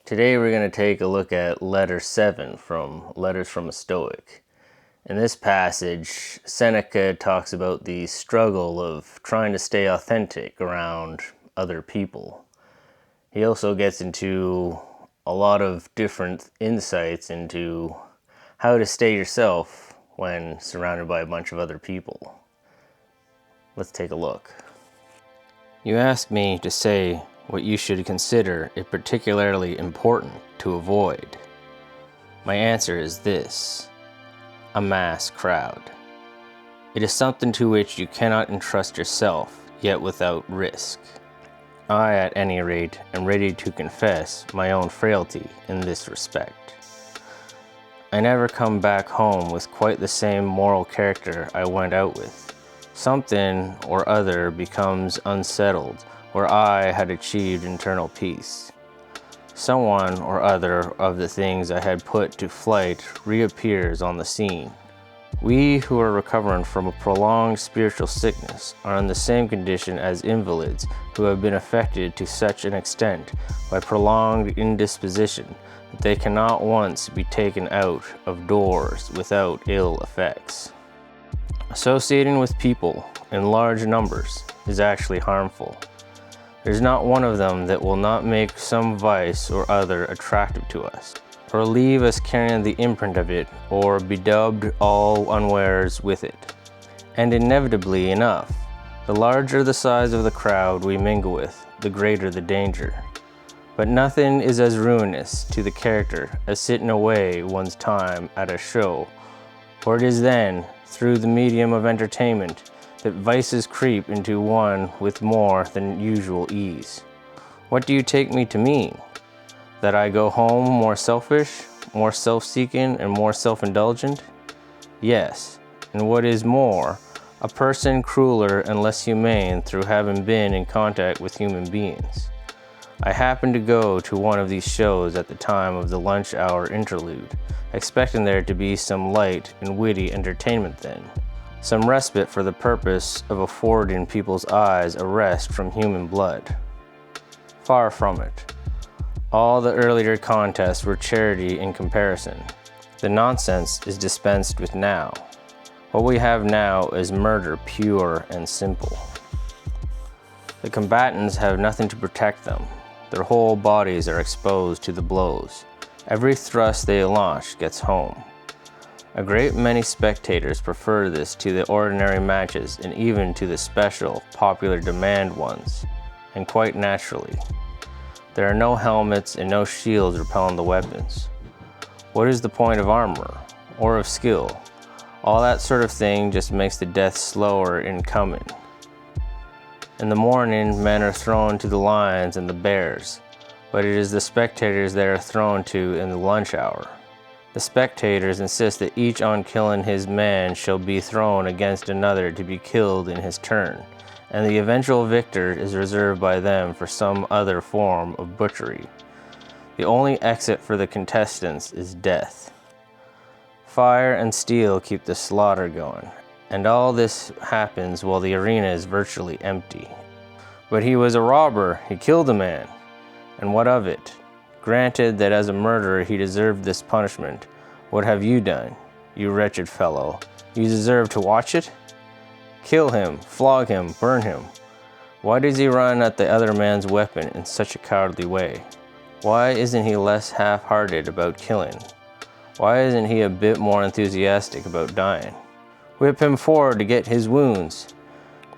Today we're going to take a look at letter 7 from Letters from a Stoic. In this passage, Seneca talks about the struggle of trying to stay authentic around other people. He also gets into a lot of different insights into how to stay yourself when surrounded by a bunch of other people. Let's take a look. You ask me to say what you should consider it particularly important to avoid. My answer is this: a mass crowd. It is something to which you cannot entrust yourself, yet without risk. I, at any rate, am ready to confess my own frailty in this respect. I never come back home with quite the same moral character I went out with. Something or other becomes unsettled where I had achieved internal peace. Someone or other of the things I had put to flight reappears on the scene. We who are recovering from a prolonged spiritual sickness are in the same condition as invalids who have been affected to such an extent by prolonged indisposition that they cannot once be taken out of doors without ill effects. Associating with people in large numbers is actually harmful. There's not one of them that will not make some vice or other attractive to us, or leave us carrying the imprint of it, or bedaubed all unawares with it. And inevitably enough, the larger the size of the crowd we mingle with, the greater the danger. But nothing is as ruinous to the character as sitting away one's time at a show, for it is then, through the medium of entertainment, that vices creep into one with more than usual ease. What do you take me to mean? That I go home more selfish, more self-seeking, and more self-indulgent? Yes, and what is more, a person crueler and less humane through having been in contact with human beings. I happened to go to one of these shows at the time of the lunch hour interlude, expecting there to be some light and witty entertainment then. Some respite for the purpose of affording people's eyes a rest from human blood. Far from it. All the earlier contests were charity in comparison. The nonsense is dispensed with now. What we have now is murder pure and simple. The combatants have nothing to protect them. Their whole bodies are exposed to the blows. Every thrust they launch gets home. A great many spectators prefer this to the ordinary matches and even to the special, popular demand ones, and quite naturally. There are no helmets and no shields repelling the weapons. What is the point of armor, or of skill? All that sort of thing just makes the death slower in coming. In the morning, men are thrown to the lions and the bears, but it is the spectators they are thrown to in the lunch hour. The spectators insist that each on killing his man shall be thrown against another to be killed in his turn, and the eventual victor is reserved by them for some other form of butchery. The only exit for the contestants is death. Fire and steel keep the slaughter going, and all this happens while the arena is virtually empty. But he was a robber, he killed a man. And what of it? Granted that as a murderer he deserved this punishment, what have you done, you wretched fellow? You deserve to watch it? Kill him, flog him, burn him. Why does he run at the other man's weapon in such a cowardly way? Why isn't he less half-hearted about killing? Why isn't he a bit more enthusiastic about dying? Whip him forward to get his wounds.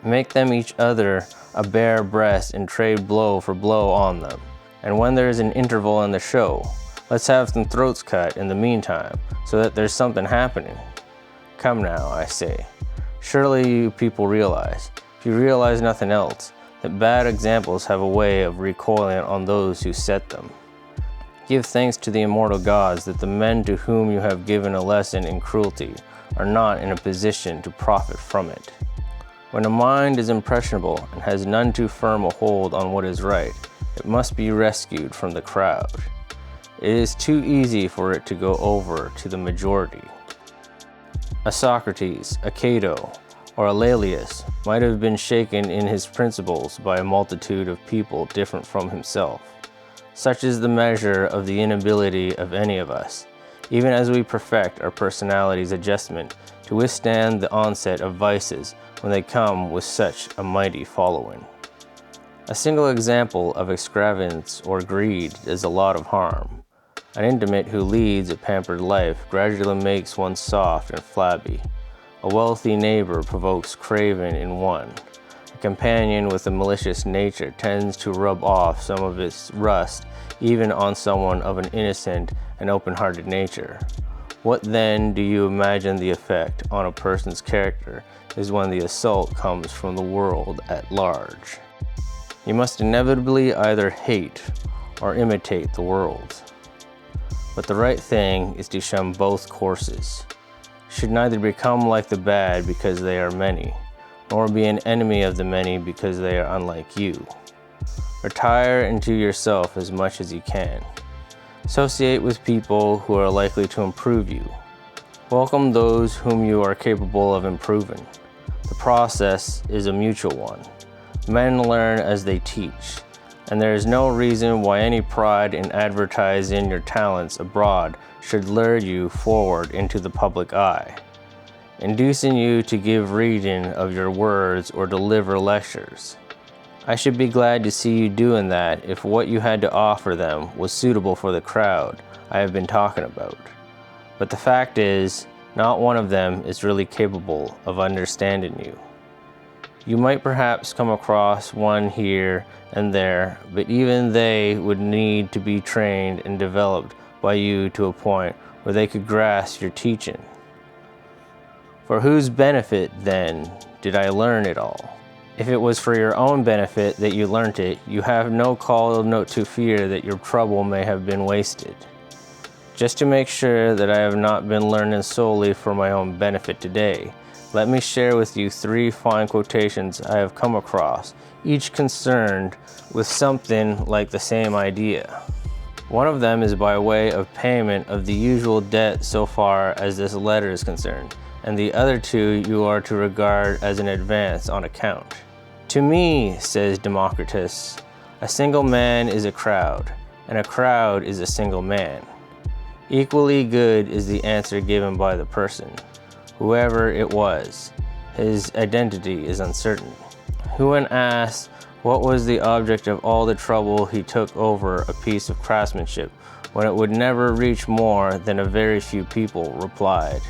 Make them each other a bare breast and trade blow for blow on them. And when there is an interval in the show, let's have some throats cut in the meantime, so that there's something happening. Come now, I say. Surely you people realize, if you realize nothing else, that bad examples have a way of recoiling on those who set them. Give thanks to the immortal gods that the men to whom you have given a lesson in cruelty are not in a position to profit from it. When a mind is impressionable and has none too firm a hold on what is right, it must be rescued from the crowd. It is too easy for it to go over to the majority. A Socrates, a Cato, or a Laelius might have been shaken in his principles by a multitude of people different from himself. Such is the measure of the inability of any of us, even as we perfect our personality's adjustment, to withstand the onset of vices when they come with such a mighty following. A single example of extravagance or greed does a lot of harm. An intimate who leads a pampered life gradually makes one soft and flabby. A wealthy neighbor provokes craving in one. A companion with a malicious nature tends to rub off some of its rust even on someone of an innocent and open-hearted nature. What then do you imagine the effect on a person's character is when the assault comes from the world at large? You must inevitably either hate or imitate the world. But the right thing is to shun both courses. You should neither become like the bad because they are many, nor be an enemy of the many because they are unlike you. Retire into yourself as much as you can. Associate with people who are likely to improve you. Welcome those whom you are capable of improving. The process is a mutual one. Men learn as they teach, and there is no reason why any pride in advertising your talents abroad should lure you forward into the public eye, inducing you to give reading of your words or deliver lectures. I should be glad to see you doing that if what you had to offer them was suitable for the crowd I have been talking about. But the fact is, not one of them is really capable of understanding you. You might perhaps come across one here and there, but even they would need to be trained and developed by you to a point where they could grasp your teaching. For whose benefit, then, did I learn it all? If it was for your own benefit that you learnt it, you have no call to fear that your trouble may have been wasted. Just to make sure that I have not been learning solely for my own benefit today, let me share with you 3 fine quotations I have come across, each concerned with something like the same idea. One of them is by way of payment of the usual debt so far as this letter is concerned, and the other 2 you are to regard as an advance on account. To me, says Democritus, a single man is a crowd, and a crowd is a single man. Equally good is the answer given by the person, whoever it was. His identity is uncertain. Who, when asked what was the object of all the trouble he took over a piece of craftsmanship when it would never reach more than a very few people, replied,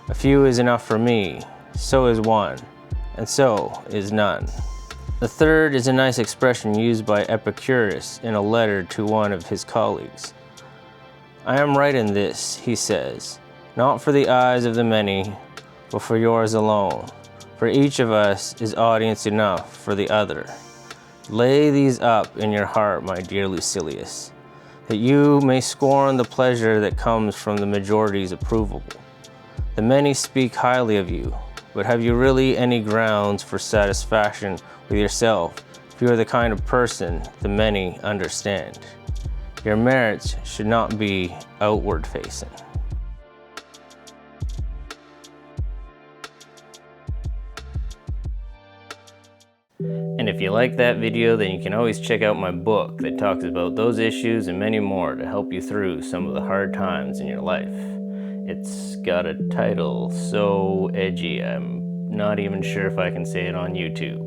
"A few is enough for me, so is one, and so is none." The third is a nice expression used by Epicurus in a letter to one of his colleagues. "I am writing this," he says, "not for the eyes of the many, but for yours alone, for each of us is audience enough for the other. Lay these up in your heart, my dear Lucilius, that you may scorn the pleasure that comes from the majority's approval. The many speak highly of you, but have you really any grounds for satisfaction with yourself if you are the kind of person the many understand? Your merits should not be outward facing." And if you like that video, then you can always check out my book that talks about those issues and many more to help you through some of the hard times in your life. It's got a title so edgy, I'm not even sure if I can say it on YouTube.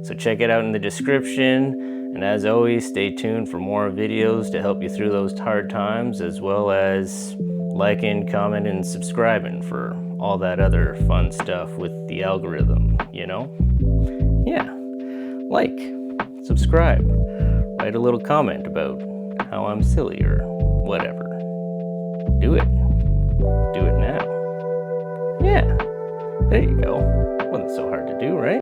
So check it out in the description, and as always, stay tuned for more videos to help you through those hard times, as well as liking, commenting, and subscribing for all that other fun stuff with the algorithm, you know? Yeah, like, subscribe, write a little comment about how I'm silly or whatever. Do it. Do it now. Yeah, there you go. Wasn't so hard to do, right?